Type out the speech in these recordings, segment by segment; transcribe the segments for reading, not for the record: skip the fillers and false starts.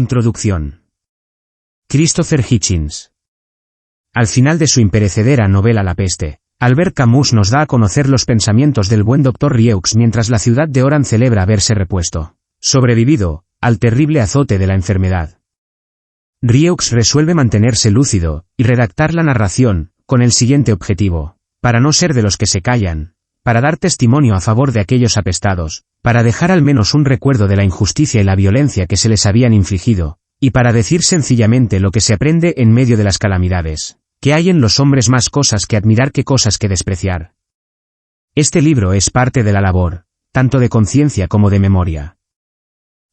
Introducción. Christopher Hitchens. Al final de su imperecedera novela La peste, Albert Camus nos da a conocer los pensamientos del buen Dr. Rieux mientras la ciudad de Oran celebra haberse repuesto, sobrevivido, al terrible azote de la enfermedad. Rieux resuelve mantenerse lúcido y redactar la narración, con el siguiente objetivo: para no ser de los que se callan, para dar testimonio a favor de aquellos apestados, para dejar al menos un recuerdo de la injusticia y la violencia que se les habían infligido, y para decir sencillamente lo que se aprende en medio de las calamidades, que hay en los hombres más cosas que admirar que cosas que despreciar. Este libro es parte de la labor, tanto de conciencia como de memoria.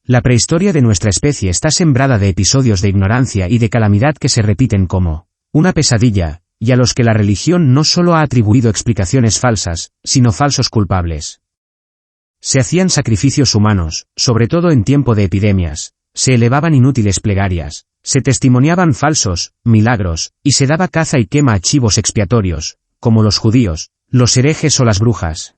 La prehistoria de nuestra especie está sembrada de episodios de ignorancia y de calamidad que se repiten como una pesadilla, y a los que la religión no solo ha atribuido explicaciones falsas, sino falsos culpables. Se hacían sacrificios humanos, sobre todo en tiempo de epidemias, se elevaban inútiles plegarias, se testimoniaban falsos milagros, y se daba caza y quema a chivos expiatorios, como los judíos, los herejes o las brujas.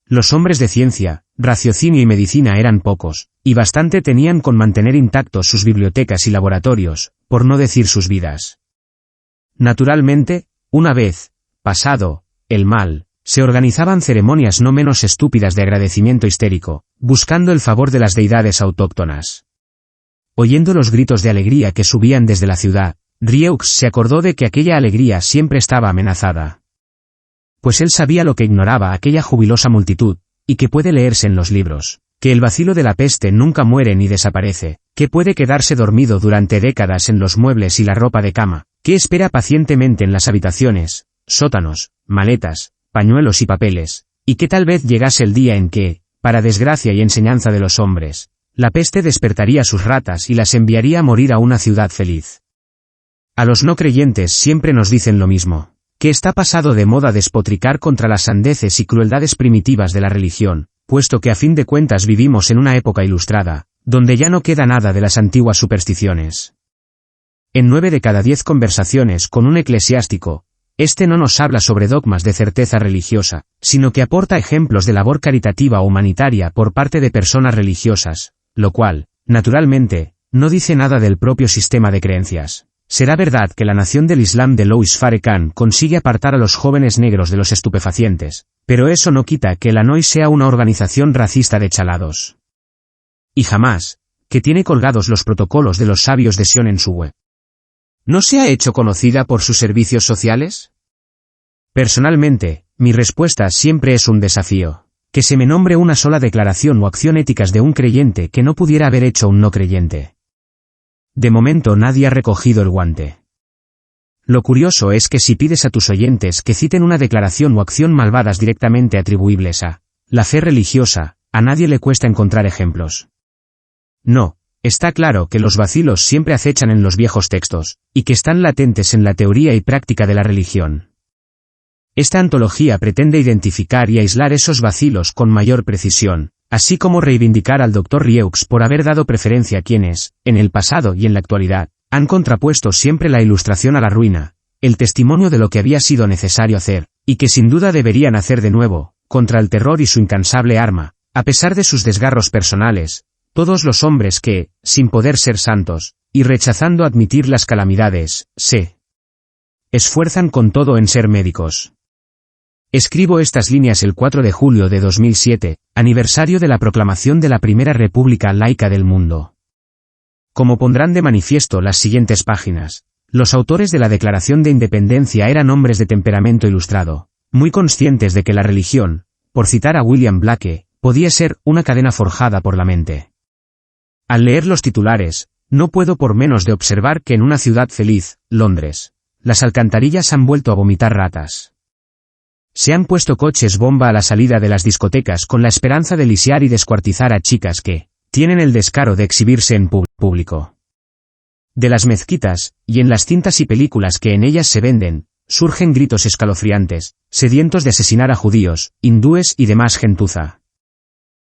Los hombres de ciencia, raciocinio y medicina eran pocos, y bastante tenían con mantener intactos sus bibliotecas y laboratorios, por no decir sus vidas. Naturalmente, una vez pasado el mal, se organizaban ceremonias no menos estúpidas de agradecimiento histérico, buscando el favor de las deidades autóctonas. Oyendo los gritos de alegría que subían desde la ciudad, Rieux se acordó de que aquella alegría siempre estaba amenazada. Pues él sabía lo que ignoraba aquella jubilosa multitud, y que puede leerse en los libros, que el bacilo de la peste nunca muere ni desaparece, que puede quedarse dormido durante décadas en los muebles y la ropa de cama, que espera pacientemente en las habitaciones, sótanos, maletas, pañuelos y papeles, y que tal vez llegase el día en que, para desgracia y enseñanza de los hombres, la peste despertaría sus ratas y las enviaría a morir a una ciudad feliz. A los no creyentes siempre nos dicen lo mismo, que está pasado de moda despotricar contra las sandeces y crueldades primitivas de la religión, puesto que a fin de cuentas vivimos en una época ilustrada, donde ya no queda nada de las antiguas supersticiones. En 9 de cada 10 conversaciones con un eclesiástico, este no nos habla sobre dogmas de certeza religiosa, sino que aporta ejemplos de labor caritativa o humanitaria por parte de personas religiosas, lo cual, naturalmente, no dice nada del propio sistema de creencias. Será verdad que la nación del Islam de Louis Farrakhan consigue apartar a los jóvenes negros de los estupefacientes, pero eso no quita que el Hanoi sea una organización racista de chalados. Y jamás, que tiene colgados los protocolos de los sabios de Sion en su web. ¿No se ha hecho conocida por sus servicios sociales? Personalmente, mi respuesta siempre es un desafío. Que se me nombre una sola declaración o acción éticas de un creyente que no pudiera haber hecho un no creyente. De momento nadie ha recogido el guante. Lo curioso es que si pides a tus oyentes que citen una declaración o acción malvadas directamente atribuibles a la fe religiosa, a nadie le cuesta encontrar ejemplos. No, está claro que los vacilos siempre acechan en los viejos textos, y que están latentes en la teoría y práctica de la religión. Esta antología pretende identificar y aislar esos vacilos con mayor precisión, así como reivindicar al Dr. Rieux por haber dado preferencia a quienes, en el pasado y en la actualidad, han contrapuesto siempre la ilustración a la ruina, el testimonio de lo que había sido necesario hacer, y que sin duda deberían hacer de nuevo, contra el terror y su incansable arma, a pesar de sus desgarros personales, todos los hombres que, sin poder ser santos, y rechazando admitir las calamidades, se esfuerzan con todo en ser médicos. Escribo estas líneas el 4 de julio de 2007, aniversario de la proclamación de la primera república laica del mundo. Como pondrán de manifiesto las siguientes páginas, los autores de la Declaración de Independencia eran hombres de temperamento ilustrado, muy conscientes de que la religión, por citar a William Blake, podía ser una cadena forjada por la mente. Al leer los titulares, no puedo por menos de observar que en una ciudad feliz, Londres, las alcantarillas han vuelto a vomitar ratas. Se han puesto coches bomba a la salida de las discotecas con la esperanza de lisiar y descuartizar a chicas que tienen el descaro de exhibirse en público. De las mezquitas, y en las cintas y películas que en ellas se venden, surgen gritos escalofriantes, sedientos de asesinar a judíos, hindúes y demás gentuza.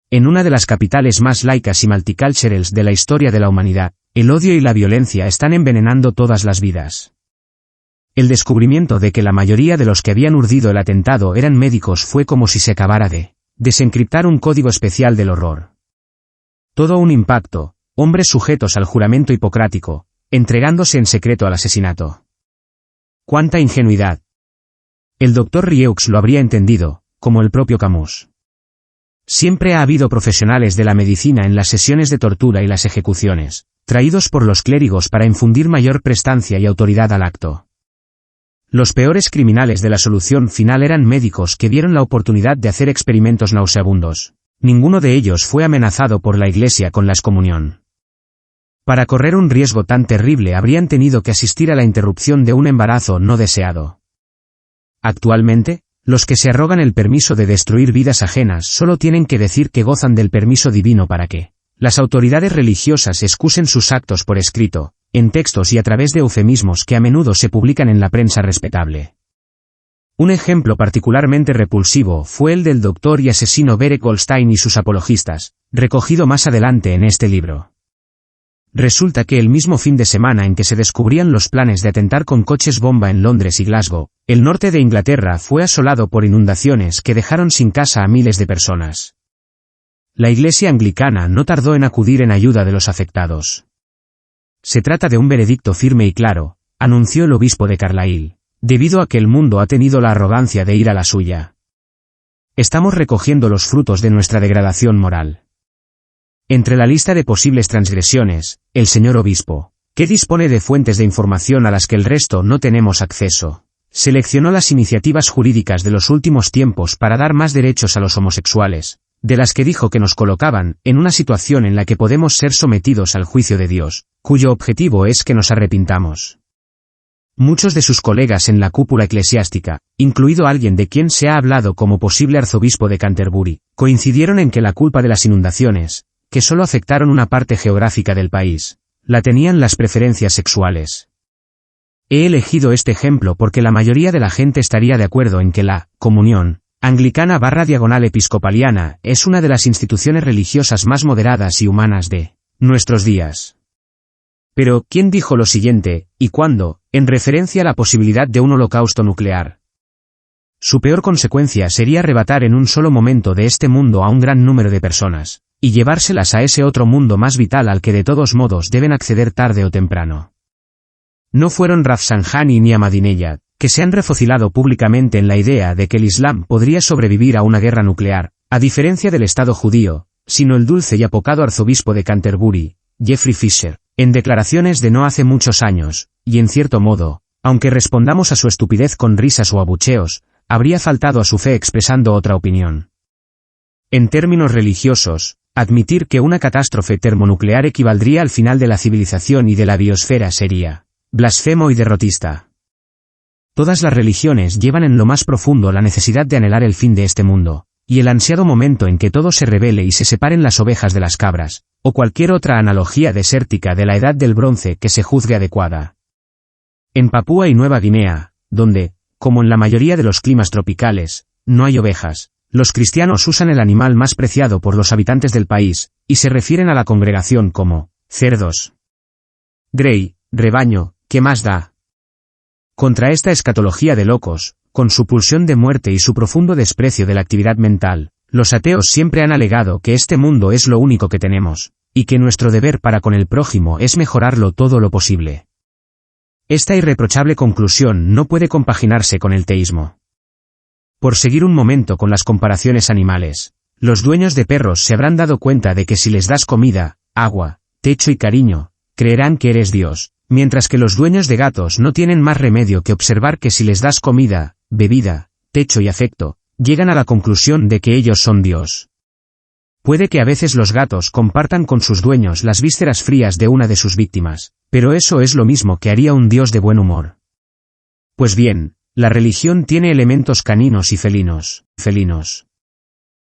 En una de las capitales más laicas y multiculturales de la historia de la humanidad, el odio y la violencia están envenenando todas las vidas. El descubrimiento de que la mayoría de los que habían urdido el atentado eran médicos fue como si se acabara de desencriptar un código especial del horror. Todo un impacto, hombres sujetos al juramento hipocrático, entregándose en secreto al asesinato. ¡Cuánta ingenuidad! El Dr. Rieux lo habría entendido, como el propio Camus. Siempre ha habido profesionales de la medicina en las sesiones de tortura y las ejecuciones, traídos por los clérigos para infundir mayor prestancia y autoridad al acto. Los peores criminales de la solución final eran médicos que vieron la oportunidad de hacer experimentos nauseabundos. Ninguno de ellos fue amenazado por la Iglesia con la excomunión. Para correr un riesgo tan terrible habrían tenido que asistir a la interrupción de un embarazo no deseado. Actualmente, los que se arrogan el permiso de destruir vidas ajenas solo tienen que decir que gozan del permiso divino para que las autoridades religiosas excusen sus actos por escrito, en textos y a través de eufemismos que a menudo se publican en la prensa respetable. Un ejemplo particularmente repulsivo fue el del doctor y asesino Berek Goldstein y sus apologistas, recogido más adelante en este libro. Resulta que el mismo fin de semana en que se descubrían los planes de atentar con coches bomba en Londres y Glasgow, el norte de Inglaterra fue asolado por inundaciones que dejaron sin casa a miles de personas. La Iglesia anglicana no tardó en acudir en ayuda de los afectados. Se trata de un veredicto firme y claro, anunció el obispo de Carlisle, debido a que el mundo ha tenido la arrogancia de ir a la suya. Estamos recogiendo los frutos de nuestra degradación moral. Entre la lista de posibles transgresiones, el señor obispo, que dispone de fuentes de información a las que el resto no tenemos acceso, seleccionó las iniciativas jurídicas de los últimos tiempos para dar más derechos a los homosexuales, de las que dijo que nos colocaban en una situación en la que podemos ser sometidos al juicio de Dios, cuyo objetivo es que nos arrepintamos. Muchos de sus colegas en la cúpula eclesiástica, incluido alguien de quien se ha hablado como posible arzobispo de Canterbury, coincidieron en que la culpa de las inundaciones, que solo afectaron una parte geográfica del país, la tenían las preferencias sexuales. He elegido este ejemplo porque la mayoría de la gente estaría de acuerdo en que la comunión anglicana/episcopaliana es una de las instituciones religiosas más moderadas y humanas de nuestros días. Pero, ¿quién dijo lo siguiente, y cuándo, en referencia a la posibilidad de un holocausto nuclear? Su peor consecuencia sería arrebatar en un solo momento de este mundo a un gran número de personas, y llevárselas a ese otro mundo más vital al que de todos modos deben acceder tarde o temprano. No fueron Rafsanjani ni Ahmadinejad, que se han refocilado públicamente en la idea de que el Islam podría sobrevivir a una guerra nuclear, a diferencia del Estado judío, sino el dulce y apocado arzobispo de Canterbury, Geoffrey Fisher, en declaraciones de no hace muchos años, y en cierto modo, aunque respondamos a su estupidez con risas o abucheos, habría faltado a su fe expresando otra opinión. En términos religiosos, admitir que una catástrofe termonuclear equivaldría al final de la civilización y de la biosfera sería blasfemo y derrotista. Todas las religiones llevan en lo más profundo la necesidad de anhelar el fin de este mundo, y el ansiado momento en que todo se revele y se separen las ovejas de las cabras, o cualquier otra analogía desértica de la edad del bronce que se juzgue adecuada. En Papúa y Nueva Guinea, donde, como en la mayoría de los climas tropicales, no hay ovejas, los cristianos usan el animal más preciado por los habitantes del país, y se refieren a la congregación como cerdos. Grey, rebaño, ¿qué más da? Contra esta escatología de locos, con su pulsión de muerte y su profundo desprecio de la actividad mental, los ateos siempre han alegado que este mundo es lo único que tenemos, y que nuestro deber para con el prójimo es mejorarlo todo lo posible. Esta irreprochable conclusión no puede compaginarse con el teísmo. Por seguir un momento con las comparaciones animales, los dueños de perros se habrán dado cuenta de que si les das comida, agua, techo y cariño, creerán que eres Dios, mientras que los dueños de gatos no tienen más remedio que observar que si les das comida, bebida, techo y afecto, llegan a la conclusión de que ellos son Dios. Puede que a veces los gatos compartan con sus dueños las vísceras frías de una de sus víctimas, pero eso es lo mismo que haría un Dios de buen humor. Pues bien, la religión tiene elementos caninos y felinos.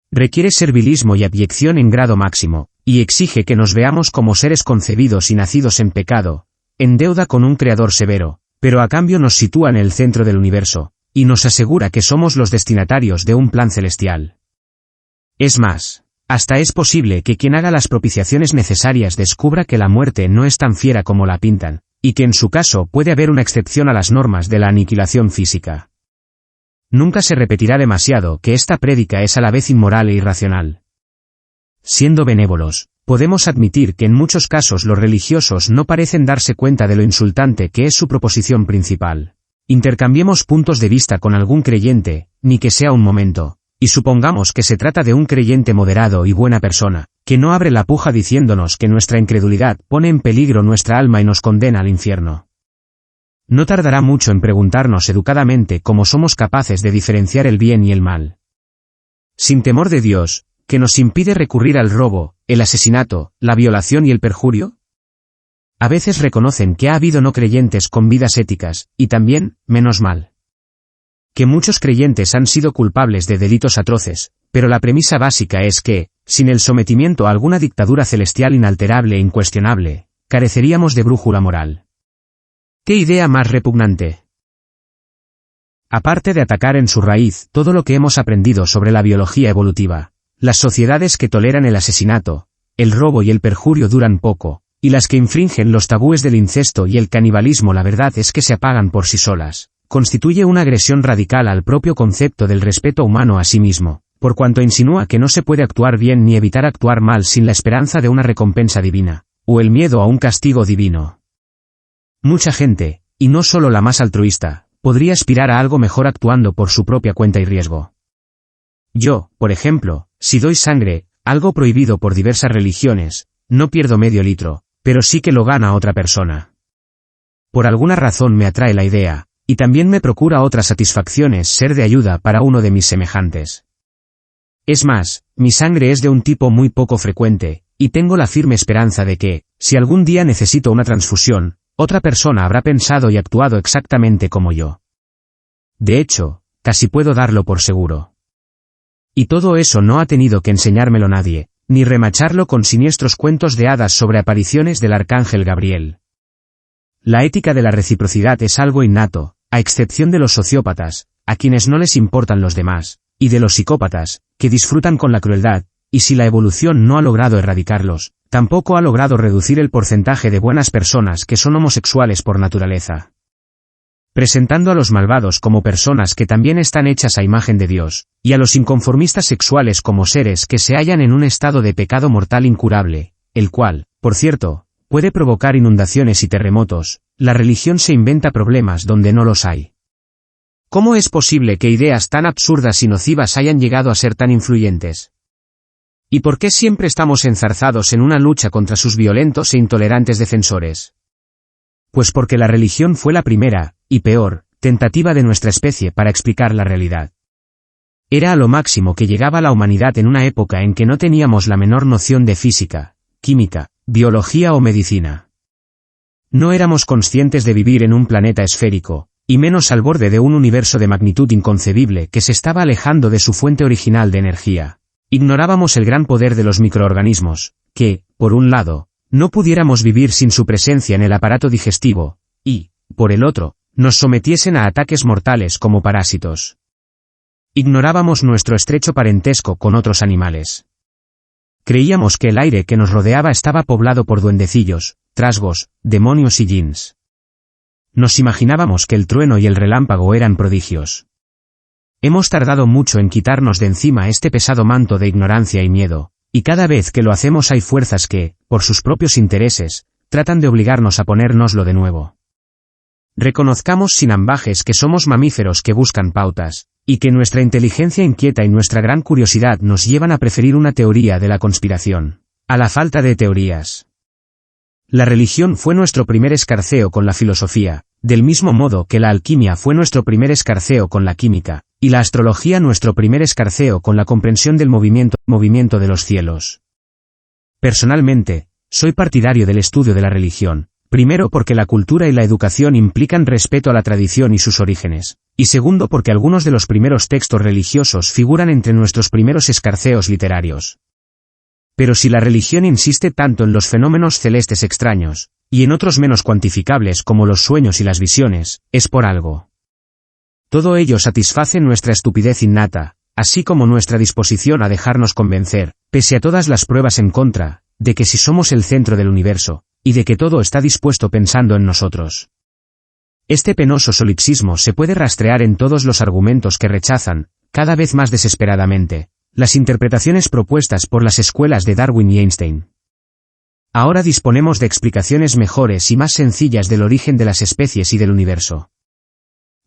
Requiere servilismo y abyección en grado máximo, y exige que nos veamos como seres concebidos y nacidos en pecado, en deuda con un creador severo, pero a cambio nos sitúa en el centro del universo, y nos asegura que somos los destinatarios de un plan celestial. Es más, hasta es posible que quien haga las propiciaciones necesarias descubra que la muerte no es tan fiera como la pintan, y que en su caso puede haber una excepción a las normas de la aniquilación física. Nunca se repetirá demasiado que esta prédica es a la vez inmoral e irracional. Siendo benévolos, podemos admitir que en muchos casos los religiosos no parecen darse cuenta de lo insultante que es su proposición principal. Intercambiemos puntos de vista con algún creyente, ni que sea un momento, y supongamos que se trata de un creyente moderado y buena persona, que no abre la puja diciéndonos que nuestra incredulidad pone en peligro nuestra alma y nos condena al infierno. No tardará mucho en preguntarnos educadamente cómo somos capaces de diferenciar el bien y el mal. Sin temor de Dios, ¿que nos impide recurrir al robo, el asesinato, la violación y el perjurio? A veces reconocen que ha habido no creyentes con vidas éticas, y también, menos mal, que muchos creyentes han sido culpables de delitos atroces, pero la premisa básica es que, sin el sometimiento a alguna dictadura celestial inalterable e incuestionable, careceríamos de brújula moral. ¿Qué idea más repugnante? Aparte de atacar en su raíz todo lo que hemos aprendido sobre la biología evolutiva, las sociedades que toleran el asesinato, el robo y el perjurio duran poco, y las que infringen los tabúes del incesto y el canibalismo la verdad es que se apagan por sí solas. Constituye una agresión radical al propio concepto del respeto humano a sí mismo, por cuanto insinúa que no se puede actuar bien ni evitar actuar mal sin la esperanza de una recompensa divina, o el miedo a un castigo divino. Mucha gente, y no solo la más altruista, podría aspirar a algo mejor actuando por su propia cuenta y riesgo. Yo, por ejemplo, si doy sangre, algo prohibido por diversas religiones, no pierdo medio litro, pero sí que lo gana otra persona. Por alguna razón me atrae la idea, y también me procura otras satisfacciones ser de ayuda para uno de mis semejantes. Es más, mi sangre es de un tipo muy poco frecuente, y tengo la firme esperanza de que, si algún día necesito una transfusión, otra persona habrá pensado y actuado exactamente como yo. De hecho, casi puedo darlo por seguro. Y todo eso no ha tenido que enseñármelo nadie, ni remacharlo con siniestros cuentos de hadas sobre apariciones del arcángel Gabriel. La ética de la reciprocidad es algo innato, a excepción de los sociópatas, a quienes no les importan los demás, y de los psicópatas, que disfrutan con la crueldad, y si la evolución no ha logrado erradicarlos, tampoco ha logrado reducir el porcentaje de buenas personas que son homosexuales por naturaleza. Presentando a los malvados como personas que también están hechas a imagen de Dios, y a los inconformistas sexuales como seres que se hallan en un estado de pecado mortal incurable, el cual, por cierto, puede provocar inundaciones y terremotos, la religión se inventa problemas donde no los hay. ¿Cómo es posible que ideas tan absurdas y nocivas hayan llegado a ser tan influyentes? ¿Y por qué siempre estamos enzarzados en una lucha contra sus violentos e intolerantes defensores? Pues porque la religión fue la primera, y peor, tentativa de nuestra especie para explicar la realidad. Era a lo máximo que llegaba la humanidad en una época en que no teníamos la menor noción de física, química, biología o medicina. No éramos conscientes de vivir en un planeta esférico, y menos al borde de un universo de magnitud inconcebible que se estaba alejando de su fuente original de energía. Ignorábamos el gran poder de los microorganismos, que, por un lado, no pudiéramos vivir sin su presencia en el aparato digestivo, y, por el otro, nos sometiesen a ataques mortales como parásitos. Ignorábamos nuestro estrecho parentesco con otros animales. Creíamos que el aire que nos rodeaba estaba poblado por duendecillos, trasgos, demonios y djinns. Nos imaginábamos que el trueno y el relámpago eran prodigios. Hemos tardado mucho en quitarnos de encima este pesado manto de ignorancia y miedo, y cada vez que lo hacemos hay fuerzas que, por sus propios intereses, tratan de obligarnos a ponérnoslo de nuevo. Reconozcamos sin ambajes que somos mamíferos que buscan pautas, y que nuestra inteligencia inquieta y nuestra gran curiosidad nos llevan a preferir una teoría de la conspiración, a la falta de teorías. La religión fue nuestro primer escarceo con la filosofía, del mismo modo que la alquimia fue nuestro primer escarceo con la química, y la astrología nuestro primer escarceo con la comprensión del movimiento de los cielos. Personalmente, soy partidario del estudio de la religión, primero porque la cultura y la educación implican respeto a la tradición y sus orígenes, y segundo porque algunos de los primeros textos religiosos figuran entre nuestros primeros escarceos literarios. Pero si la religión insiste tanto en los fenómenos celestes extraños, y en otros menos cuantificables como los sueños y las visiones, es por algo. Todo ello satisface nuestra estupidez innata, así como nuestra disposición a dejarnos convencer, pese a todas las pruebas en contra, de que si somos el centro del universo, y de que todo está dispuesto pensando en nosotros. Este penoso solipsismo se puede rastrear en todos los argumentos que rechazan, cada vez más desesperadamente, las interpretaciones propuestas por las escuelas de Darwin y Einstein. Ahora disponemos de explicaciones mejores y más sencillas del origen de las especies y del universo.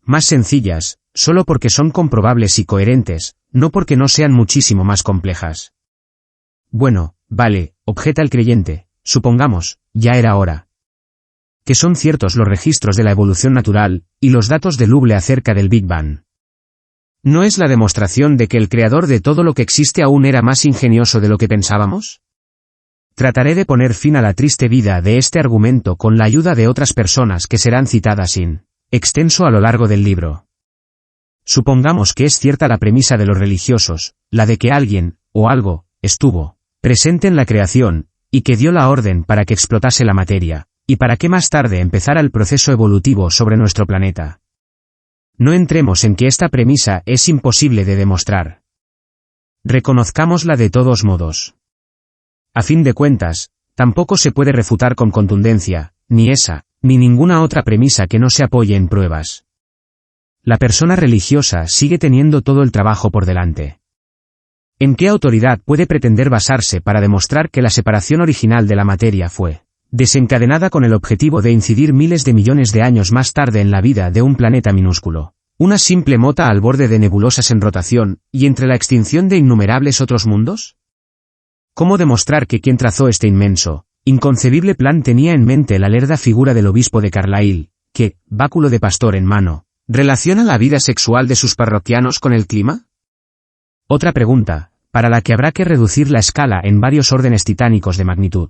Más sencillas, solo porque son comprobables y coherentes, no porque no sean muchísimo más complejas. Bueno, vale, objeta el creyente, supongamos, ya era hora. Que son ciertos los registros de la evolución natural, y los datos de Hubble acerca del Big Bang. ¿No es la demostración de que el creador de todo lo que existe aún era más ingenioso de lo que pensábamos? Trataré de poner fin a la triste vida de este argumento con la ayuda de otras personas que serán citadas in extenso a lo largo del libro. Supongamos que es cierta la premisa de los religiosos, la de que alguien, o algo, estuvo presente en la creación, y que dio la orden para que explotase la materia, y para que más tarde empezara el proceso evolutivo sobre nuestro planeta. No entremos en que esta premisa es imposible de demostrar. Reconozcámosla de todos modos. A fin de cuentas, tampoco se puede refutar con contundencia, ni esa, ni ninguna otra premisa que no se apoye en pruebas. La persona religiosa sigue teniendo todo el trabajo por delante. ¿En qué autoridad puede pretender basarse para demostrar que la separación original de la materia fue desencadenada con el objetivo de incidir miles de millones de años más tarde en la vida de un planeta minúsculo, una simple mota al borde de nebulosas en rotación, y entre la extinción de innumerables otros mundos? ¿Cómo demostrar que quien trazó este inmenso, inconcebible plan tenía en mente la lerda figura del obispo de Carlisle, que, báculo de pastor en mano, relaciona la vida sexual de sus parroquianos con el clima? Otra pregunta, para la que habrá que reducir la escala en varios órdenes titánicos de magnitud.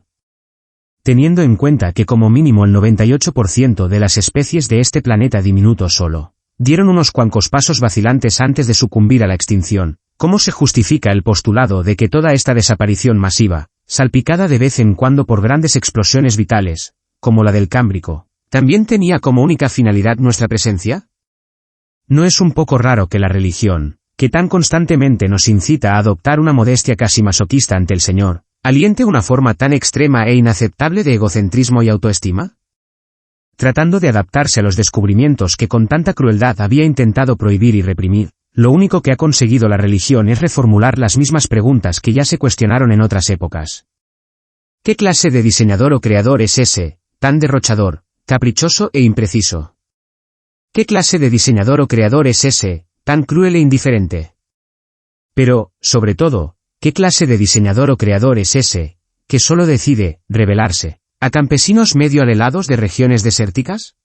Teniendo en cuenta que como mínimo el 98% de las especies de este planeta diminuto solo dieron unos cuantos pasos vacilantes antes de sucumbir a la extinción, ¿cómo se justifica el postulado de que toda esta desaparición masiva, salpicada de vez en cuando por grandes explosiones vitales, como la del Cámbrico, también tenía como única finalidad nuestra presencia? ¿No es un poco raro que la religión, que tan constantemente nos incita a adoptar una modestia casi masoquista ante el Señor, aliente una forma tan extrema e inaceptable de egocentrismo y autoestima? Tratando de adaptarse a los descubrimientos que con tanta crueldad había intentado prohibir y reprimir, lo único que ha conseguido la religión es reformular las mismas preguntas que ya se cuestionaron en otras épocas. ¿Qué clase de diseñador o creador es ese, tan derrochador, caprichoso e impreciso? ¿Qué clase de diseñador o creador es ese, tan cruel e indiferente? Pero, sobre todo, ¿qué clase de diseñador o creador es ese, que solo decide rebelarse a campesinos medio alelados de regiones desérticas?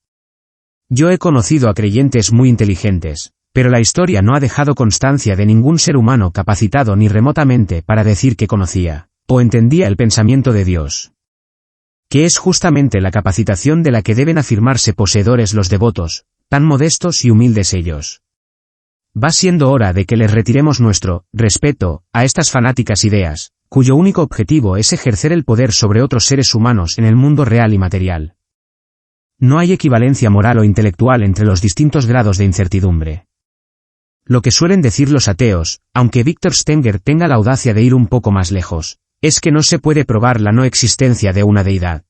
Yo he conocido a creyentes muy inteligentes, pero la historia no ha dejado constancia de ningún ser humano capacitado ni remotamente para decir que conocía, o entendía el pensamiento de Dios. Que es justamente la capacitación de la que deben afirmarse poseedores los devotos, tan modestos y humildes ellos. Va siendo hora de que les retiremos nuestro respeto a estas fanáticas ideas, cuyo único objetivo es ejercer el poder sobre otros seres humanos en el mundo real y material. No hay equivalencia moral o intelectual entre los distintos grados de incertidumbre. Lo que suelen decir los ateos, aunque Victor Stenger tenga la audacia de ir un poco más lejos, es que no se puede probar la no existencia de una deidad.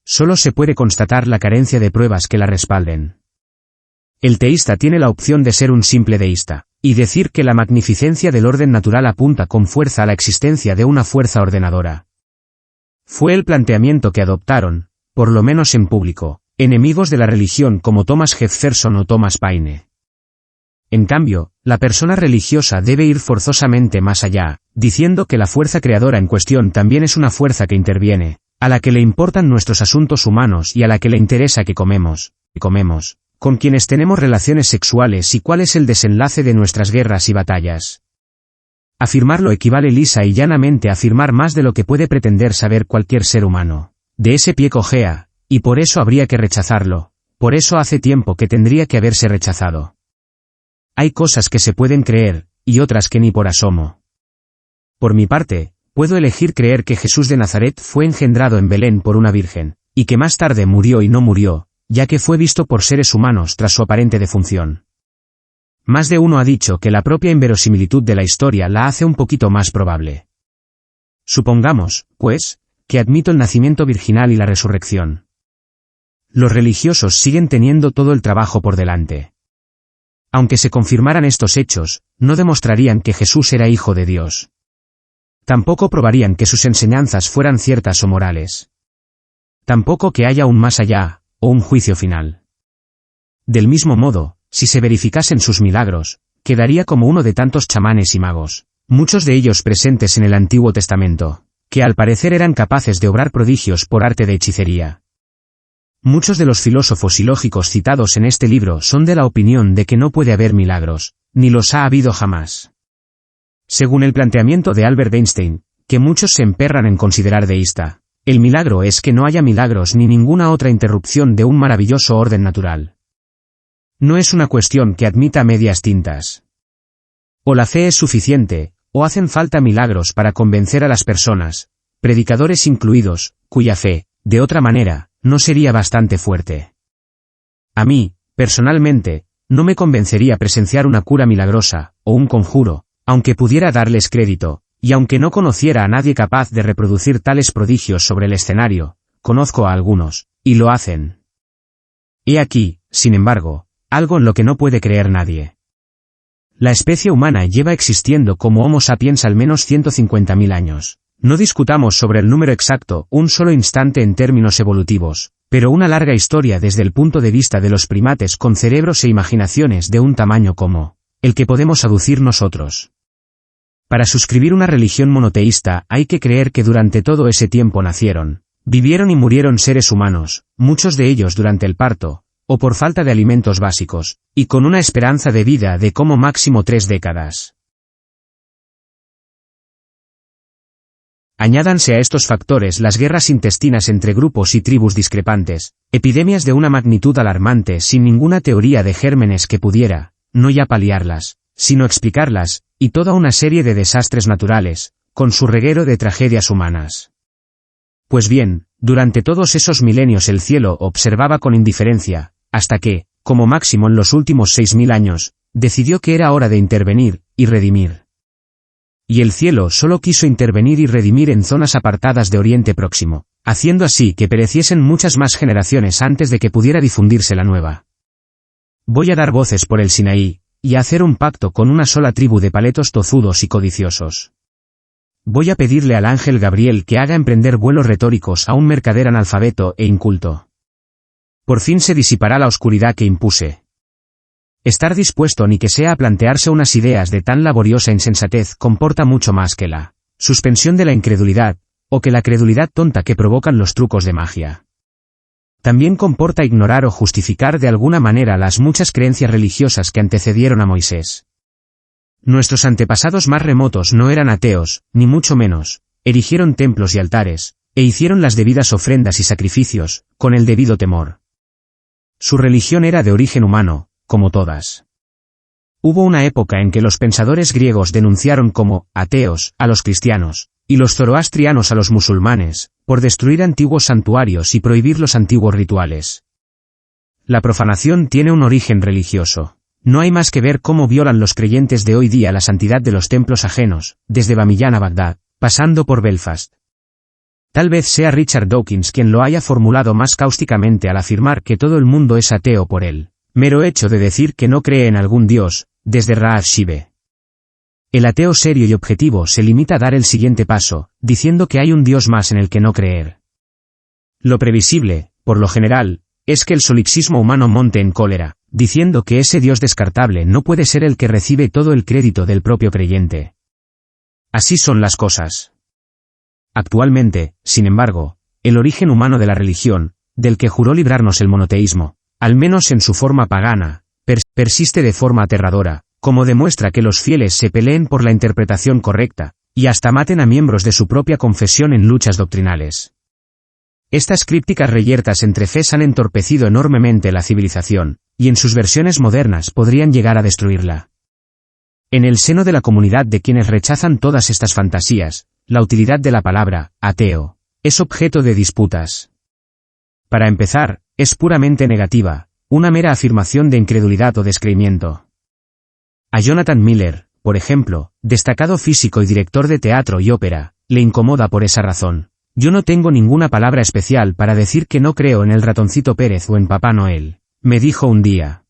Solo se puede constatar la carencia de pruebas que la respalden. El teísta tiene la opción de ser un simple deísta, y decir que la magnificencia del orden natural apunta con fuerza a la existencia de una fuerza ordenadora. Fue el planteamiento que adoptaron, por lo menos en público, enemigos de la religión como Thomas Jefferson o Thomas Paine. En cambio, la persona religiosa debe ir forzosamente más allá, diciendo que la fuerza creadora en cuestión también es una fuerza que interviene, a la que le importan nuestros asuntos humanos y a la que le interesa que comemos, con quienes tenemos relaciones sexuales y cuál es el desenlace de nuestras guerras y batallas. Afirmarlo equivale lisa y llanamente a afirmar más de lo que puede pretender saber cualquier ser humano. De ese pie cojea, y por eso habría que rechazarlo, por eso hace tiempo que tendría que haberse rechazado. Hay cosas que se pueden creer, y otras que ni por asomo. Por mi parte, puedo elegir creer que Jesús de Nazaret fue engendrado en Belén por una virgen, y que más tarde murió y no murió, ya que fue visto por seres humanos tras su aparente defunción. Más de uno ha dicho que la propia inverosimilitud de la historia la hace un poquito más probable. Supongamos, pues, que admito el nacimiento virginal y la resurrección. Los religiosos siguen teniendo todo el trabajo por delante. Aunque se confirmaran estos hechos, no demostrarían que Jesús era hijo de Dios. Tampoco probarían que sus enseñanzas fueran ciertas o morales. Tampoco que haya un más allá, o un juicio final. Del mismo modo, si se verificasen sus milagros, quedaría como uno de tantos chamanes y magos, muchos de ellos presentes en el Antiguo Testamento, que al parecer eran capaces de obrar prodigios por arte de hechicería. Muchos de los filósofos y lógicos citados en este libro son de la opinión de que no puede haber milagros, ni los ha habido jamás. Según el planteamiento de Albert Einstein, que muchos se emperran en considerar deísta, el milagro es que no haya milagros ni ninguna otra interrupción de un maravilloso orden natural. No es una cuestión que admita medias tintas. O la fe es suficiente, o hacen falta milagros para convencer a las personas, predicadores incluidos, cuya fe, de otra manera, no sería bastante fuerte. A mí, personalmente, no me convencería presenciar una cura milagrosa, o un conjuro, aunque pudiera darles crédito, y aunque no conociera a nadie capaz de reproducir tales prodigios sobre el escenario, conozco a algunos, y lo hacen. He aquí, sin embargo, algo en lo que no puede creer nadie. La especie humana lleva existiendo como Homo sapiens al menos 150.000 años. No discutamos sobre el número exacto, un solo instante en términos evolutivos, pero una larga historia desde el punto de vista de los primates con cerebros e imaginaciones de un tamaño como el que podemos aducir nosotros. Para suscribir una religión monoteísta hay que creer que durante todo ese tiempo nacieron, vivieron y murieron seres humanos, muchos de ellos durante el parto, o por falta de alimentos básicos, y con una esperanza de vida de como máximo 3 décadas. Añádanse a estos factores las guerras intestinas entre grupos y tribus discrepantes, epidemias de una magnitud alarmante sin ninguna teoría de gérmenes que pudiera, no ya paliarlas, sino explicarlas, y toda una serie de desastres naturales, con su reguero de tragedias humanas. Pues bien, durante todos esos milenios el cielo observaba con indiferencia, hasta que, como máximo en los últimos 6.000 años, decidió que era hora de intervenir, y redimir. Y el cielo solo quiso intervenir y redimir en zonas apartadas de Oriente Próximo, haciendo así que pereciesen muchas más generaciones antes de que pudiera difundirse la nueva. Voy a dar voces por el Sinaí, y a hacer un pacto con una sola tribu de paletos tozudos y codiciosos. Voy a pedirle al ángel Gabriel que haga emprender vuelos retóricos a un mercader analfabeto e inculto. Por fin se disipará la oscuridad que impuse. Estar dispuesto ni que sea a plantearse unas ideas de tan laboriosa insensatez comporta mucho más que la suspensión de la incredulidad, o que la credulidad tonta que provocan los trucos de magia. También comporta ignorar o justificar de alguna manera las muchas creencias religiosas que antecedieron a Moisés. Nuestros antepasados más remotos no eran ateos, ni mucho menos, erigieron templos y altares, e hicieron las debidas ofrendas y sacrificios, con el debido temor. Su religión era de origen humano, como todas. Hubo una época en que los pensadores griegos denunciaron como ateos a los cristianos, y los zoroastrianos a los musulmanes, por destruir antiguos santuarios y prohibir los antiguos rituales. La profanación tiene un origen religioso. No hay más que ver cómo violan los creyentes de hoy día la santidad de los templos ajenos, desde Bamillán a Bagdad, pasando por Belfast. Tal vez sea Richard Dawkins quien lo haya formulado más cáusticamente al afirmar que todo el mundo es ateo por él. Mero hecho de decir que no cree en algún dios, desde Raad Shive. El ateo serio y objetivo se limita a dar el siguiente paso, diciendo que hay un dios más en el que no creer. Lo previsible, por lo general, es que el solipsismo humano monte en cólera, diciendo que ese dios descartable no puede ser el que recibe todo el crédito del propio creyente. Así son las cosas. Actualmente, sin embargo, el origen humano de la religión, del que juró librarnos el monoteísmo, al menos en su forma pagana, persiste de forma aterradora, como demuestra que los fieles se peleen por la interpretación correcta, y hasta maten a miembros de su propia confesión en luchas doctrinales. Estas crípticas reyertas entre fes han entorpecido enormemente la civilización, y en sus versiones modernas podrían llegar a destruirla. En el seno de la comunidad de quienes rechazan todas estas fantasías, la utilidad de la palabra ateo es objeto de disputas. Para empezar, es puramente negativa, una mera afirmación de incredulidad o descreimiento. A Jonathan Miller, por ejemplo, destacado físico y director de teatro y ópera, le incomoda por esa razón. Yo no tengo ninguna palabra especial para decir que no creo en el ratoncito Pérez o en Papá Noel, me dijo un día.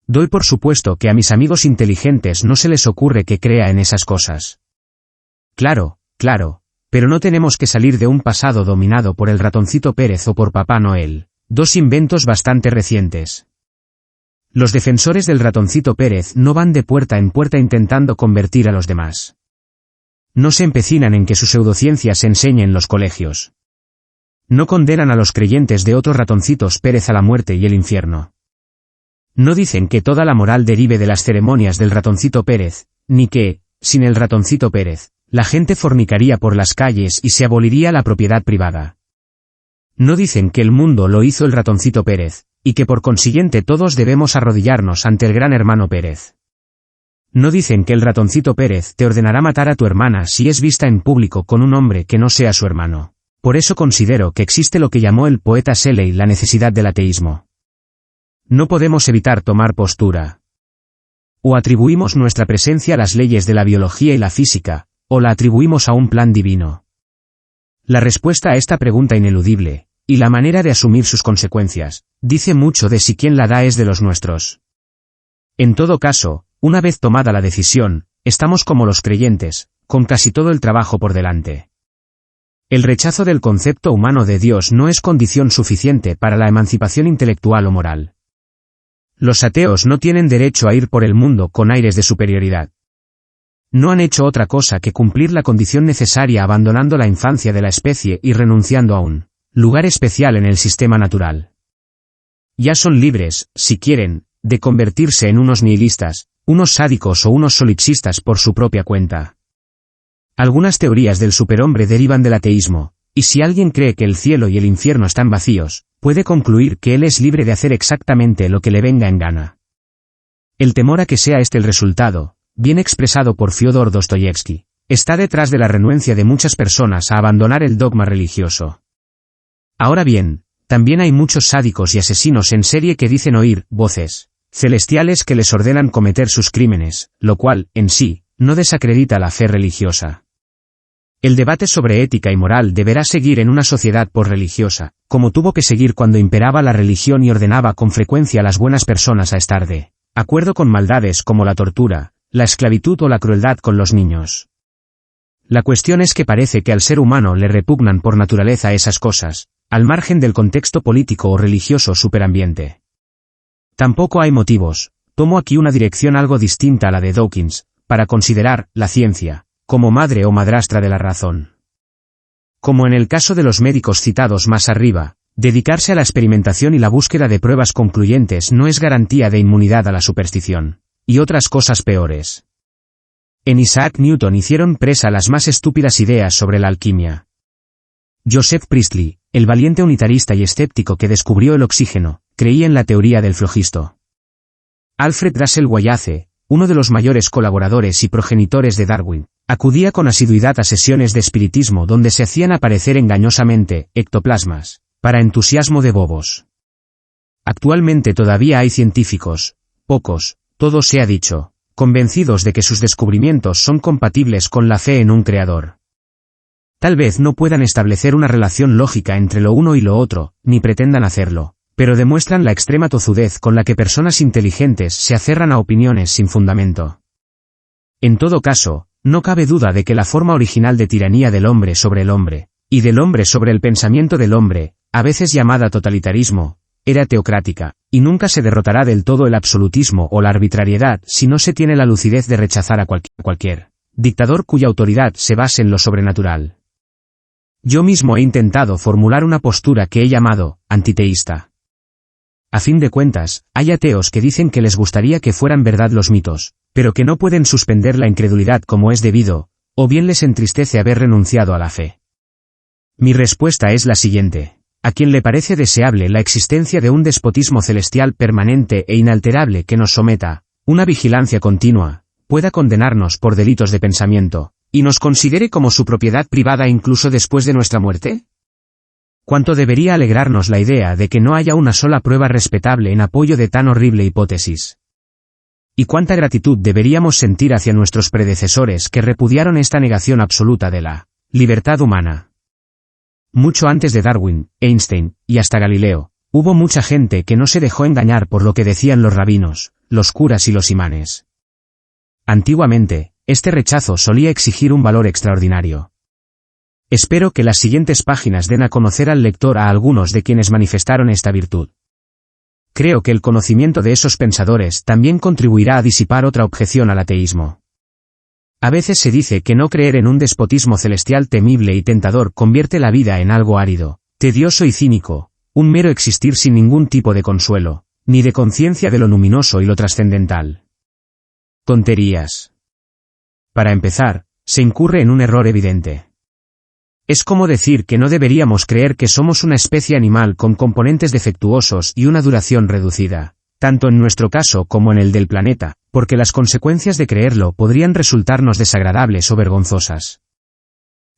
Doy por supuesto que a mis amigos inteligentes no se les ocurre que crea en esas cosas. Claro, claro, pero no tenemos que salir de un pasado dominado por el ratoncito Pérez o por Papá Noel, dos inventos bastante recientes. Los defensores del ratoncito Pérez no van de puerta en puerta intentando convertir a los demás. No se empecinan en que su pseudociencia se enseñe en los colegios. No condenan a los creyentes de otros ratoncitos Pérez a la muerte y el infierno. No dicen que toda la moral derive de las ceremonias del ratoncito Pérez, ni que, sin el ratoncito Pérez, la gente fornicaría por las calles y se aboliría la propiedad privada. No dicen que el mundo lo hizo el ratoncito Pérez, y que por consiguiente todos debemos arrodillarnos ante el gran hermano Pérez. No dicen que el ratoncito Pérez te ordenará matar a tu hermana si es vista en público con un hombre que no sea su hermano. Por eso considero que existe lo que llamó el poeta Shelley la necesidad del ateísmo. No podemos evitar tomar postura. O atribuimos nuestra presencia a las leyes de la biología y la física, o la atribuimos a un plan divino. La respuesta a esta pregunta ineludible, y la manera de asumir sus consecuencias, dice mucho de si quien la da es de los nuestros. En todo caso, una vez tomada la decisión, estamos como los creyentes, con casi todo el trabajo por delante. El rechazo del concepto humano de Dios no es condición suficiente para la emancipación intelectual o moral. Los ateos no tienen derecho a ir por el mundo con aires de superioridad. No han hecho otra cosa que cumplir la condición necesaria abandonando la infancia de la especie y renunciando a un lugar especial en el sistema natural. Ya son libres, si quieren, de convertirse en unos nihilistas, unos sádicos o unos solipsistas por su propia cuenta. Algunas teorías del superhombre derivan del ateísmo, y si alguien cree que el cielo y el infierno están vacíos, puede concluir que él es libre de hacer exactamente lo que le venga en gana. El temor a que sea este el resultado, bien expresado por Fyodor Dostoyevsky, está detrás de la renuencia de muchas personas a abandonar el dogma religioso. Ahora bien, también hay muchos sádicos y asesinos en serie que dicen oír voces celestiales que les ordenan cometer sus crímenes, lo cual, en sí, no desacredita la fe religiosa. El debate sobre ética y moral deberá seguir en una sociedad posreligiosa, como tuvo que seguir cuando imperaba la religión y ordenaba con frecuencia a las buenas personas a estar de acuerdo con maldades como la tortura, la esclavitud o la crueldad con los niños. La cuestión es que parece que al ser humano le repugnan por naturaleza esas cosas, al margen del contexto político o religioso superambiente. Tampoco hay motivos, tomo aquí una dirección algo distinta a la de Dawkins, para considerar la ciencia como madre o madrastra de la razón. Como en el caso de los médicos citados más arriba, dedicarse a la experimentación y la búsqueda de pruebas concluyentes no es garantía de inmunidad a la superstición, y otras cosas peores. En Isaac Newton hicieron presa las más estúpidas ideas sobre la alquimia. Joseph Priestley, el valiente unitarista y escéptico que descubrió el oxígeno, creía en la teoría del flojisto. Alfred Russel Wallace, uno de los mayores colaboradores y progenitores de Darwin, acudía con asiduidad a sesiones de espiritismo donde se hacían aparecer engañosamente ectoplasmas, para entusiasmo de bobos. Actualmente todavía hay científicos, pocos, todo se ha dicho, convencidos de que sus descubrimientos son compatibles con la fe en un creador. Tal vez no puedan establecer una relación lógica entre lo uno y lo otro, ni pretendan hacerlo, pero demuestran la extrema tozudez con la que personas inteligentes se aferran a opiniones sin fundamento. En todo caso, no cabe duda de que la forma original de tiranía del hombre sobre el hombre, y del hombre sobre el pensamiento del hombre, a veces llamada totalitarismo, era teocrática, y nunca se derrotará del todo el absolutismo o la arbitrariedad si no se tiene la lucidez de rechazar a cualquier dictador cuya autoridad se base en lo sobrenatural. Yo mismo he intentado formular una postura que he llamado antiteísta. A fin de cuentas, hay ateos que dicen que les gustaría que fueran verdad los mitos, pero que no pueden suspender la incredulidad como es debido, o bien les entristece haber renunciado a la fe. Mi respuesta es la siguiente: a quien le parece deseable la existencia de un despotismo celestial permanente e inalterable que nos someta, una vigilancia continua, pueda condenarnos por delitos de pensamiento, y nos considere como su propiedad privada incluso después de nuestra muerte? ¿Cuánto debería alegrarnos la idea de que no haya una sola prueba respetable en apoyo de tan horrible hipótesis? ¿Y cuánta gratitud deberíamos sentir hacia nuestros predecesores que repudiaron esta negación absoluta de la libertad humana? Mucho antes de Darwin, Einstein, y hasta Galileo, hubo mucha gente que no se dejó engañar por lo que decían los rabinos, los curas y los imanes. Antiguamente, este rechazo solía exigir un valor extraordinario. Espero que las siguientes páginas den a conocer al lector a algunos de quienes manifestaron esta virtud. Creo que el conocimiento de esos pensadores también contribuirá a disipar otra objeción al ateísmo. A veces se dice que no creer en un despotismo celestial temible y tentador convierte la vida en algo árido, tedioso y cínico, un mero existir sin ningún tipo de consuelo, ni de conciencia de lo luminoso y lo trascendental. Tonterías. Para empezar, se incurre en un error evidente. Es como decir que no deberíamos creer que somos una especie animal con componentes defectuosos y una duración reducida, tanto en nuestro caso como en el del planeta, porque las consecuencias de creerlo podrían resultarnos desagradables o vergonzosas.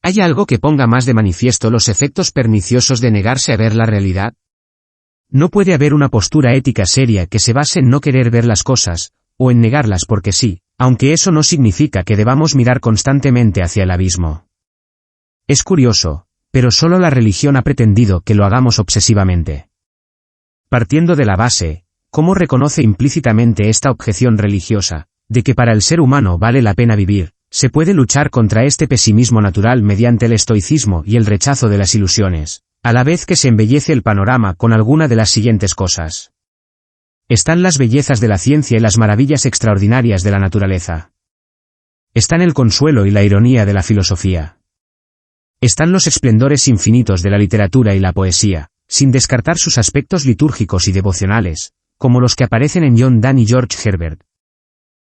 ¿Hay algo que ponga más de manifiesto los efectos perniciosos de negarse a ver la realidad? No puede haber una postura ética seria que se base en no querer ver las cosas, o en negarlas porque sí, aunque eso no significa que debamos mirar constantemente hacia el abismo. Es curioso, pero solo la religión ha pretendido que lo hagamos obsesivamente. Partiendo de la base, ¿cómo reconoce implícitamente esta objeción religiosa, de que para el ser humano vale la pena vivir? Se puede luchar contra este pesimismo natural mediante el estoicismo y el rechazo de las ilusiones, a la vez que se embellece el panorama con alguna de las siguientes cosas. Están las bellezas de la ciencia y las maravillas extraordinarias de la naturaleza. Están el consuelo y la ironía de la filosofía. Están los esplendores infinitos de la literatura y la poesía, sin descartar sus aspectos litúrgicos y devocionales, como los que aparecen en John Donne y George Herbert.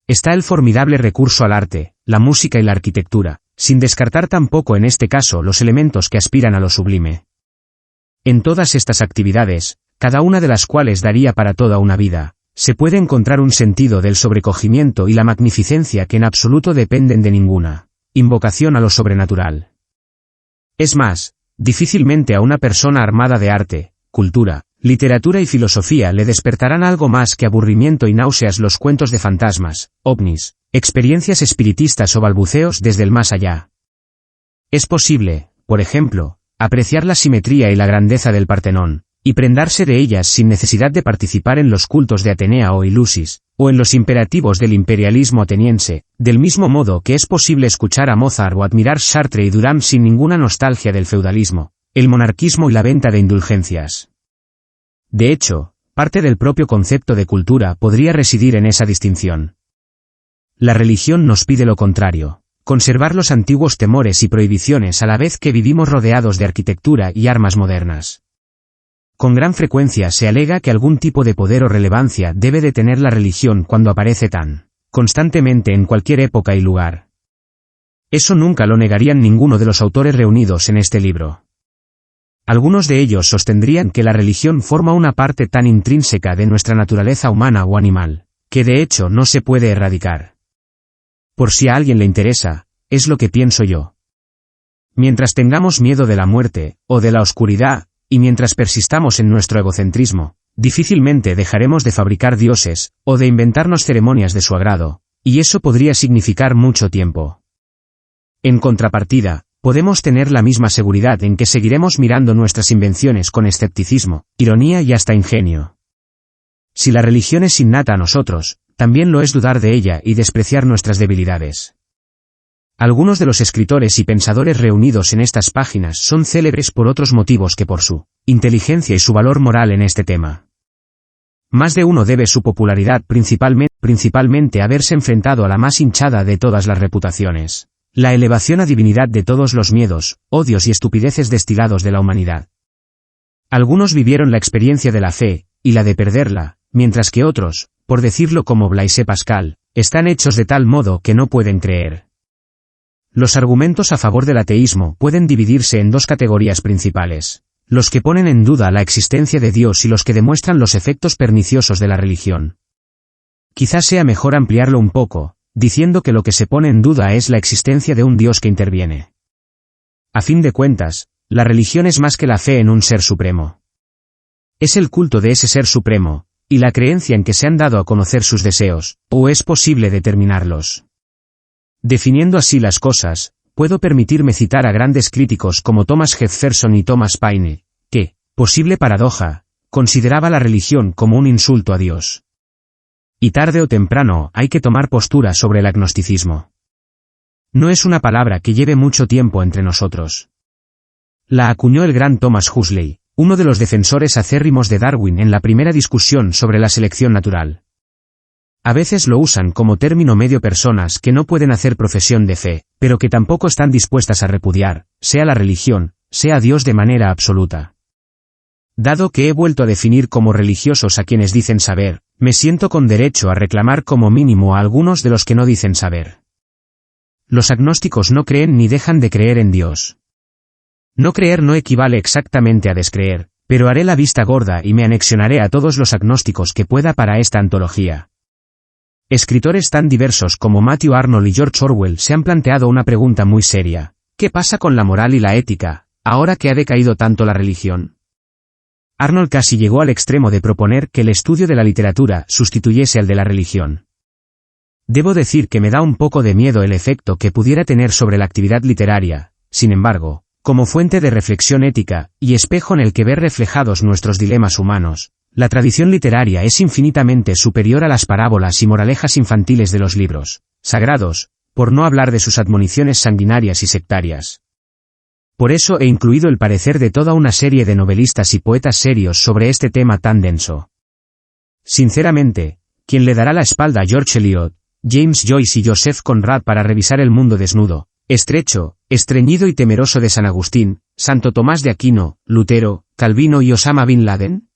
Está el formidable recurso al arte, la música y la arquitectura, sin descartar tampoco en este caso los elementos que aspiran a lo sublime. En todas estas actividades, cada una de las cuales daría para toda una vida, se puede encontrar un sentido del sobrecogimiento y la magnificencia que en absoluto dependen de ninguna invocación a lo sobrenatural. Es más, difícilmente a una persona armada de arte, cultura, literatura y filosofía le despertarán algo más que aburrimiento y náuseas los cuentos de fantasmas, ovnis, experiencias espiritistas o balbuceos desde el más allá. Es posible, por ejemplo, apreciar la simetría y la grandeza del Partenón, y prendarse de ellas sin necesidad de participar en los cultos de Atenea o Ilusis, o en los imperativos del imperialismo ateniense, del mismo modo que es posible escuchar a Mozart o admirar Sartre y Durán sin ninguna nostalgia del feudalismo, el monarquismo y la venta de indulgencias. De hecho, parte del propio concepto de cultura podría residir en esa distinción. La religión nos pide lo contrario, conservar los antiguos temores y prohibiciones a la vez que vivimos rodeados de arquitectura y armas modernas. Con gran frecuencia se alega que algún tipo de poder o relevancia debe de tener la religión cuando aparece tan constantemente en cualquier época y lugar. Eso nunca lo negarían ninguno de los autores reunidos en este libro. Algunos de ellos sostendrían que la religión forma una parte tan intrínseca de nuestra naturaleza humana o animal, que de hecho no se puede erradicar. Por si a alguien le interesa, es lo que pienso yo. Mientras tengamos miedo de la muerte, o de la oscuridad, y mientras persistamos en nuestro egocentrismo, difícilmente dejaremos de fabricar dioses, o de inventarnos ceremonias de su agrado, y eso podría significar mucho tiempo. En contrapartida, podemos tener la misma seguridad en que seguiremos mirando nuestras invenciones con escepticismo, ironía y hasta ingenio. Si la religión es innata a nosotros, también lo es dudar de ella y despreciar nuestras debilidades. Algunos de los escritores y pensadores reunidos en estas páginas son célebres por otros motivos que por su inteligencia y su valor moral en este tema. Más de uno debe su popularidad principalmente a haberse enfrentado a la más hinchada de todas las reputaciones, la elevación a divinidad de todos los miedos, odios y estupideces destilados de la humanidad. Algunos vivieron la experiencia de la fe, y la de perderla, mientras que otros, por decirlo como Blaise Pascal, están hechos de tal modo que no pueden creer. Los argumentos a favor del ateísmo pueden dividirse en dos categorías principales: los que ponen en duda la existencia de Dios y los que demuestran los efectos perniciosos de la religión. Quizás sea mejor ampliarlo un poco, diciendo que lo que se pone en duda es la existencia de un Dios que interviene. A fin de cuentas, la religión es más que la fe en un ser supremo. Es el culto de ese ser supremo, y la creencia en que se han dado a conocer sus deseos, o es posible determinarlos. Definiendo así las cosas, puedo permitirme citar a grandes críticos como Thomas Jefferson y Thomas Paine, que, posible paradoja, consideraba la religión como un insulto a Dios. Y tarde o temprano hay que tomar postura sobre el agnosticismo. No es una palabra que lleve mucho tiempo entre nosotros. La acuñó el gran Thomas Huxley, uno de los defensores acérrimos de Darwin en la primera discusión sobre la selección natural. A veces lo usan como término medio personas que no pueden hacer profesión de fe, pero que tampoco están dispuestas a repudiar, sea la religión, sea Dios de manera absoluta. Dado que he vuelto a definir como religiosos a quienes dicen saber, me siento con derecho a reclamar como mínimo a algunos de los que no dicen saber. Los agnósticos no creen ni dejan de creer en Dios. No creer no equivale exactamente a descreer, pero haré la vista gorda y me anexionaré a todos los agnósticos que pueda para esta antología. Escritores tan diversos como Matthew Arnold y George Orwell se han planteado una pregunta muy seria: ¿qué pasa con la moral y la ética, ahora que ha decaído tanto la religión? Arnold casi llegó al extremo de proponer que el estudio de la literatura sustituyese al de la religión. Debo decir que me da un poco de miedo el efecto que pudiera tener sobre la actividad literaria. Sin embargo, como fuente de reflexión ética, y espejo en el que ver reflejados nuestros dilemas humanos, la tradición literaria es infinitamente superior a las parábolas y moralejas infantiles de los libros sagrados, por no hablar de sus admoniciones sanguinarias y sectarias. Por eso he incluido el parecer de toda una serie de novelistas y poetas serios sobre este tema tan denso. Sinceramente, ¿quién le dará la espalda a George Eliot, James Joyce y Joseph Conrad para revisar el mundo desnudo, estrecho, estreñido y temeroso de San Agustín, Santo Tomás de Aquino, Lutero, Calvino y Osama Bin Laden?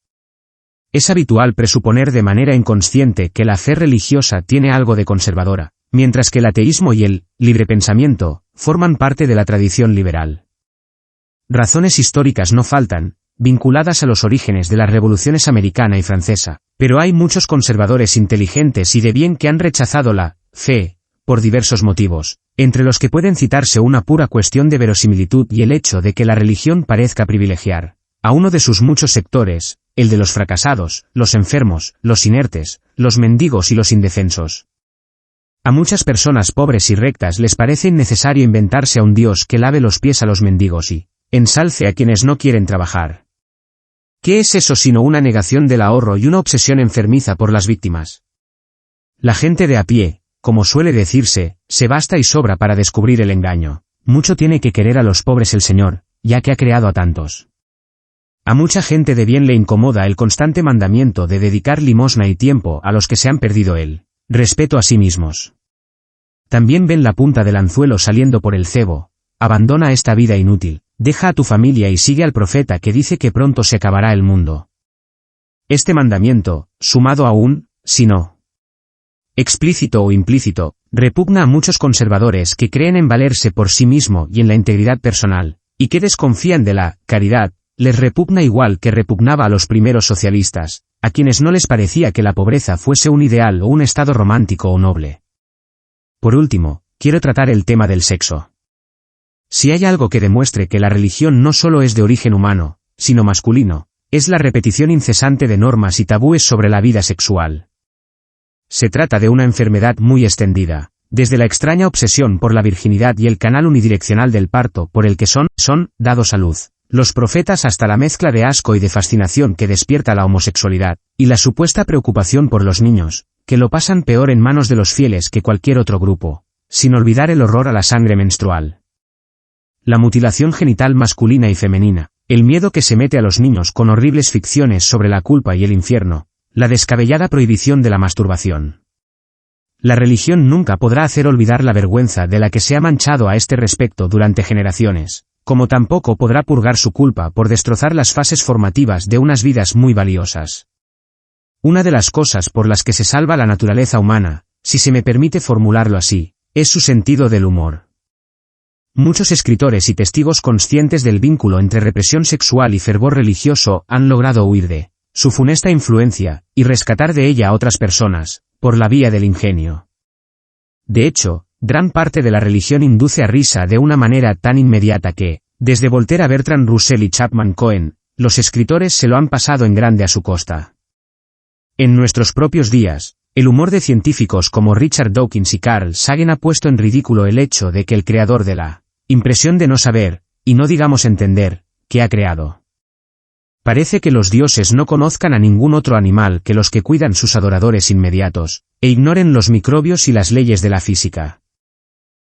Es habitual presuponer de manera inconsciente que la fe religiosa tiene algo de conservadora, mientras que el ateísmo y el libre pensamiento forman parte de la tradición liberal. Razones históricas no faltan, vinculadas a los orígenes de las revoluciones americana y francesa, pero hay muchos conservadores inteligentes y de bien que han rechazado la fe, por diversos motivos, entre los que pueden citarse una pura cuestión de verosimilitud y el hecho de que la religión parezca privilegiar a uno de sus muchos sectores, el de los fracasados, los enfermos, los inertes, los mendigos y los indefensos. A muchas personas pobres y rectas les parece innecesario inventarse a un Dios que lave los pies a los mendigos y ensalce a quienes no quieren trabajar. ¿Qué es eso sino una negación del ahorro y una obsesión enfermiza por las víctimas? La gente de a pie, como suele decirse, se basta y sobra para descubrir el engaño. Mucho tiene que querer a los pobres el Señor, ya que ha creado a tantos. A mucha gente de bien le incomoda el constante mandamiento de dedicar limosna y tiempo a los que se han perdido el respeto a sí mismos. También ven la punta del anzuelo saliendo por el cebo: abandona esta vida inútil, deja a tu familia y sigue al profeta que dice que pronto se acabará el mundo. Este mandamiento, sumado a un si no explícito o implícito, repugna a muchos conservadores que creen en valerse por sí mismo y en la integridad personal, y que desconfían de la caridad. Les repugna igual que repugnaba a los primeros socialistas, a quienes no les parecía que la pobreza fuese un ideal o un estado romántico o noble. Por último, quiero tratar el tema del sexo. Si hay algo que demuestre que la religión no solo es de origen humano, sino masculino, es la repetición incesante de normas y tabúes sobre la vida sexual. Se trata de una enfermedad muy extendida, desde la extraña obsesión por la virginidad y el canal unidireccional del parto por el que son dados a luz los profetas, hasta la mezcla de asco y de fascinación que despierta la homosexualidad, y la supuesta preocupación por los niños, que lo pasan peor en manos de los fieles que cualquier otro grupo, sin olvidar el horror a la sangre menstrual. La mutilación genital masculina y femenina, el miedo que se mete a los niños con horribles ficciones sobre la culpa y el infierno, la descabellada prohibición de la masturbación. La religión nunca podrá hacer olvidar la vergüenza de la que se ha manchado a este respecto durante generaciones, como tampoco podrá purgar su culpa por destrozar las fases formativas de unas vidas muy valiosas. Una de las cosas por las que se salva la naturaleza humana, si se me permite formularlo así, es su sentido del humor. Muchos escritores y testigos conscientes del vínculo entre represión sexual y fervor religioso han logrado huir de su funesta influencia, y rescatar de ella a otras personas, por la vía del ingenio. De hecho, gran parte de la religión induce a risa de una manera tan inmediata que, desde Voltaire a Bertrand Russell y Chapman Cohen, los escritores se lo han pasado en grande a su costa. En nuestros propios días, el humor de científicos como Richard Dawkins y Carl Sagan ha puesto en ridículo el hecho de que el creador de la impresión de no saber, y no digamos entender, que ha creado. Parece que los dioses no conozcan a ningún otro animal que los que cuidan sus adoradores inmediatos, e ignoren los microbios y las leyes de la física.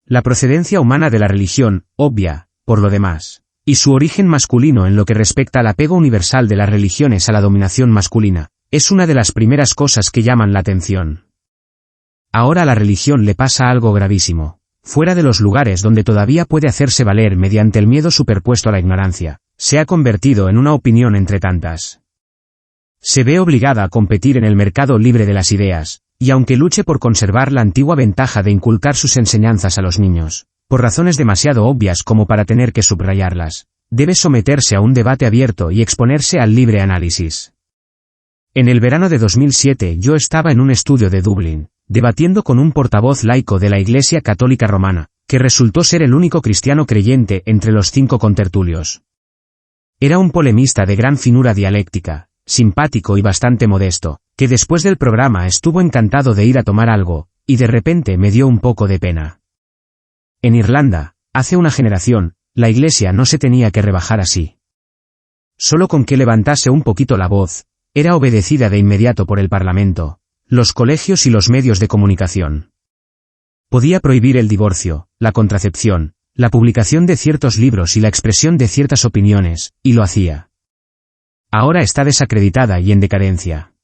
La procedencia humana de la religión, obvia, por lo demás, y su origen masculino en lo que respecta al apego universal de las religiones a la dominación masculina, es una de las primeras cosas que llaman la atención. Ahora a la religión le pasa algo gravísimo. Fuera de los lugares donde todavía puede hacerse valer mediante el miedo superpuesto a la ignorancia, se ha convertido en una opinión entre tantas. Se ve obligada a competir en el mercado libre de las ideas, y aunque luche por conservar la antigua ventaja de inculcar sus enseñanzas a los niños, por razones demasiado obvias como para tener que subrayarlas, debe someterse a un debate abierto y exponerse al libre análisis. En el verano de 2007 yo estaba en un estudio de Dublín, debatiendo con un portavoz laico de la Iglesia Católica Romana, que resultó ser el único cristiano creyente entre los 5 contertulios. Era un polemista de gran finura dialéctica, simpático y bastante modesto, que después del programa estuvo encantado de ir a tomar algo, y de repente me dio un poco de pena. En Irlanda, hace una generación, la Iglesia no se tenía que rebajar así. Solo con que levantase un poquito la voz, era obedecida de inmediato por el Parlamento, los colegios y los medios de comunicación. Podía prohibir el divorcio, la contracepción, la publicación de ciertos libros y la expresión de ciertas opiniones, y lo hacía. Ahora está desacreditada y en decadencia.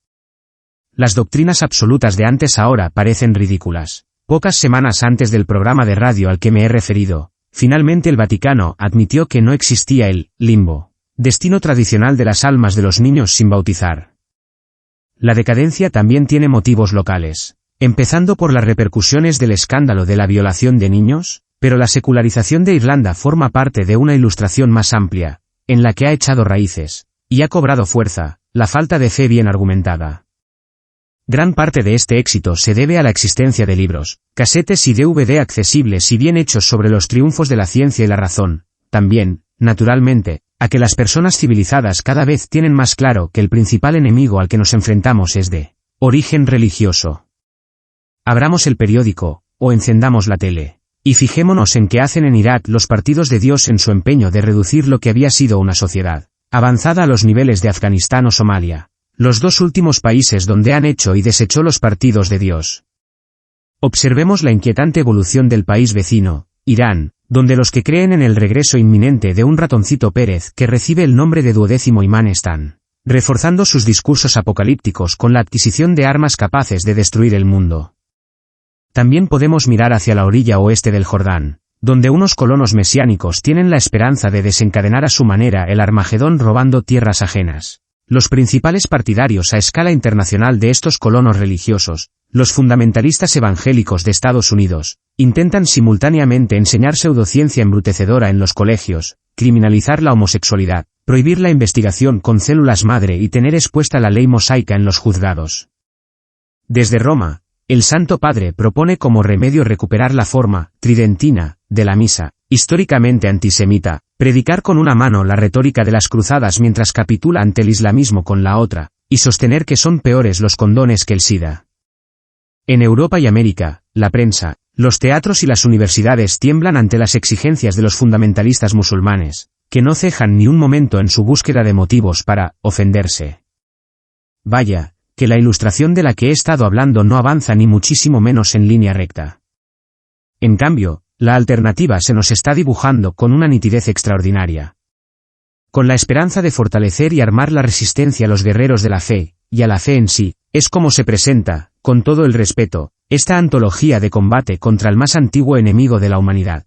Las doctrinas absolutas de antes ahora parecen ridículas. Pocas semanas antes del programa de radio al que me he referido, finalmente el Vaticano admitió que no existía el limbo, destino tradicional de las almas de los niños sin bautizar. La decadencia también tiene motivos locales, empezando por las repercusiones del escándalo de la violación de niños, pero la secularización de Irlanda forma parte de una ilustración más amplia, en la que ha echado raíces, y ha cobrado fuerza, la falta de fe bien argumentada. Gran parte de este éxito se debe a la existencia de libros, casetes y DVD accesibles y bien hechos sobre los triunfos de la ciencia y la razón, también, naturalmente, a que las personas civilizadas cada vez tienen más claro que el principal enemigo al que nos enfrentamos es de origen religioso. Abramos el periódico, o encendamos la tele, y fijémonos en qué hacen en Irak los partidos de Dios en su empeño de reducir lo que había sido una sociedad avanzada a los niveles de Afganistán o Somalia, los 2 últimos países donde han hecho y deshecho los partidos de Dios. Observemos la inquietante evolución del país vecino, Irán, donde los que creen en el regreso inminente de un ratoncito Pérez que recibe el nombre de 12º imán están reforzando sus discursos apocalípticos con la adquisición de armas capaces de destruir el mundo. También podemos mirar hacia la orilla oeste del Jordán, donde unos colonos mesiánicos tienen la esperanza de desencadenar a su manera el Armagedón robando tierras ajenas. Los principales partidarios a escala internacional de estos colonos religiosos, los fundamentalistas evangélicos de Estados Unidos, intentan simultáneamente enseñar pseudociencia embrutecedora en los colegios, criminalizar la homosexualidad, prohibir la investigación con células madre y tener expuesta la ley mosaica en los juzgados. Desde Roma, el Santo Padre propone como remedio recuperar la forma tridentina de la misa, históricamente antisemita, predicar con una mano la retórica de las cruzadas mientras capitula ante el islamismo con la otra, y sostener que son peores los condones que el SIDA. En Europa y América, la prensa, los teatros y las universidades tiemblan ante las exigencias de los fundamentalistas musulmanes, que no cejan ni un momento en su búsqueda de motivos para ofenderse. Vaya, que la ilustración de la que he estado hablando no avanza ni muchísimo menos en línea recta. En cambio, la alternativa se nos está dibujando con una nitidez extraordinaria. Con la esperanza de fortalecer y armar la resistencia a los guerreros de la fe, y a la fe en sí, es como se presenta, con todo el respeto, esta antología de combate contra el más antiguo enemigo de la humanidad,